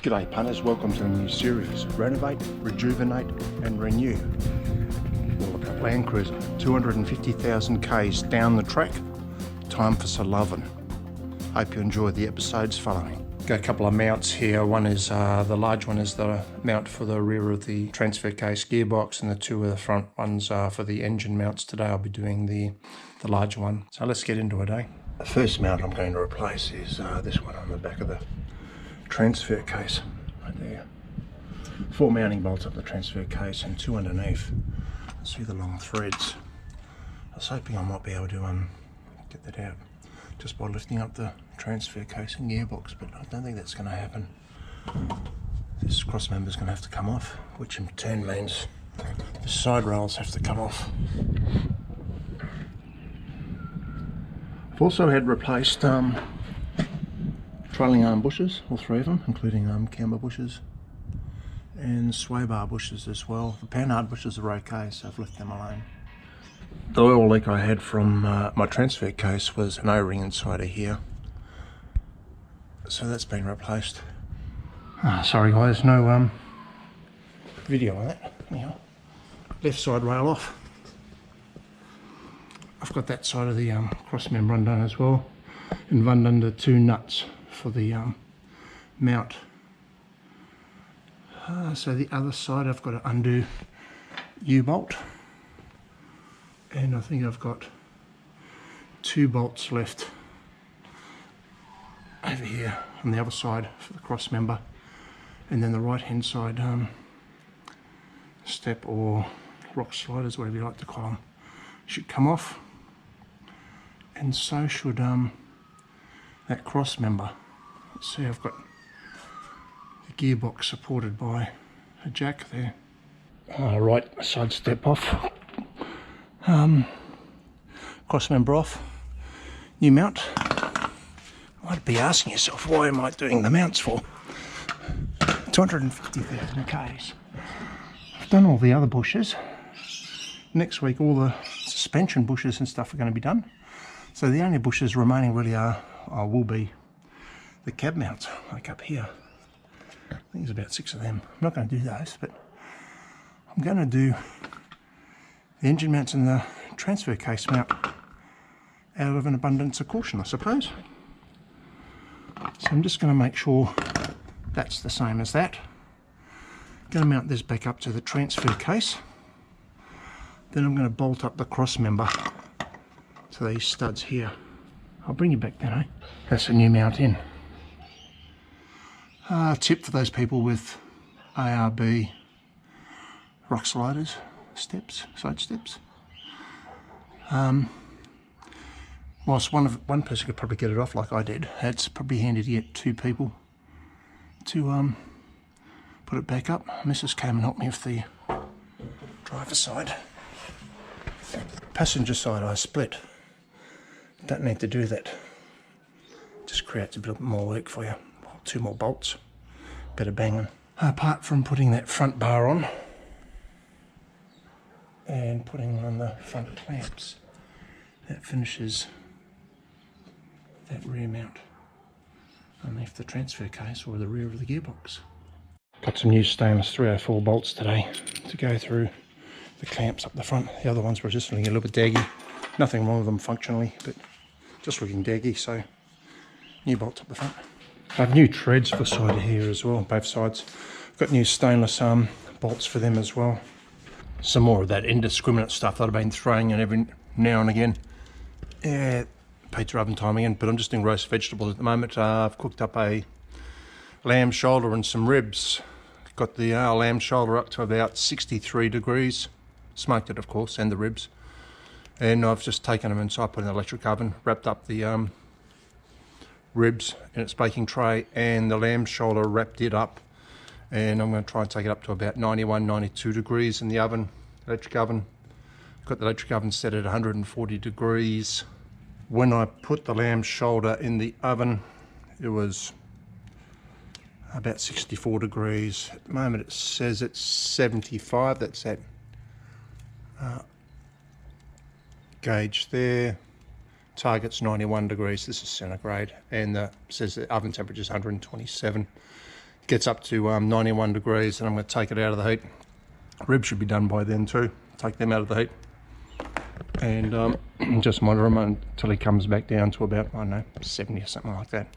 G'day punters, welcome to the new series, Renovate, Rejuvenate and Renew. All about Landcruiser, 250,000 Ks down the track, time for some loving. Hope you enjoy the episodes following. Got a couple of mounts here. One is, the large one is the mount for the rear of the transfer case gearbox, and the two of the front ones are for the engine mounts. Today I'll be doing the large one. So let's get into it, eh? The first mount I'm going to replace is this one on the back of the transfer case right there. 4 mounting bolts up the transfer case and 2 underneath. See the long threads. I was hoping I might be able to get that out just by lifting up the transfer case and gearbox, but I don't think that's going to happen. This cross member is going to have to come off, which in turn means the side rails have to come off. I've also had replaced trailing arm bushes, all 3 of them, including camber bushes and sway bar bushes as well. The panhard bushes are okay, so I've left them alone. The oil leak I had from my transfer case was an O-ring inside of here, so that's been replaced. Sorry guys, no video on that. Anyhow, left side rail off. I've got that side of the cross member undone as well, and run under 2 nuts for the mount. So the other side I've got to undo U-bolt, and I think I've got 2 bolts left over here on the other side for the cross member, and then the right hand side step or rock sliders, whatever you like to call them, should come off, and so should that cross member. Let's see, I've got the gearbox supported by a jack there. Right side step off, cross member off, new mount. You might be asking yourself, why am I doing the mounts for? 250,000 Ks. I've done all the other bushes. Next week all the suspension bushes and stuff are going to be done. So the only bushes remaining really will be the cab mounts, like up here. I think there's about 6 of them. I'm not going to do those, but I'm going to do the engine mounts and the transfer case mount out of an abundance of caution, I suppose. So I'm just going to make sure that's the same as that. Going to mount this back up to the transfer case. Then I'm going to bolt up the cross member to these studs here. I'll bring you back then, eh? That's a new mount in. Tip for those people with ARB rock sliders, steps, side steps. Whilst one person could probably get it off like I did, it's probably handy to get 2 people to put it back up. Mrs. came and helped me with the driver's side. Passenger side I split. Don't need to do that. Just creates a bit more work for you. 2 more bolts, better banging. Apart from putting that front bar on and putting on the front clamps, that finishes that rear mount underneath the transfer case or the rear of the gearbox. Got some new stainless 304 bolts today to go through the clamps up the front. The other ones were just looking a little bit daggy. Nothing wrong with them functionally, but just looking daggy, so new bolts up the front. I have new treads for the side of here as well, both sides. I've got new stainless bolts for them as well. Some more of that indiscriminate stuff that I've been throwing in every now and again. Yeah, pizza oven time again, but I'm just doing roast vegetables at the moment. I've cooked up a lamb shoulder and some ribs. Got the lamb shoulder up to about 63 degrees. Smoked it, of course, and the ribs. And I've just taken them inside, put in the electric oven, wrapped up the ribs in its baking tray, and the lamb shoulder, wrapped it up, and I'm going to try and take it up to about 91, 92 degrees in the oven, electric oven. Got the electric oven set at 140 degrees. When I put the lamb shoulder in the oven, it was about 64 degrees. At the moment it says it's 75, that's that gauge there. Target's 91 degrees, this is centigrade, and says the oven temperature is 127. gets up to 91 degrees, and I'm going to take it out of the heat. Ribs should be done by then too. Take them out of the heat, and just monitor him until he comes back down to about, I don't know, 70 or something like that.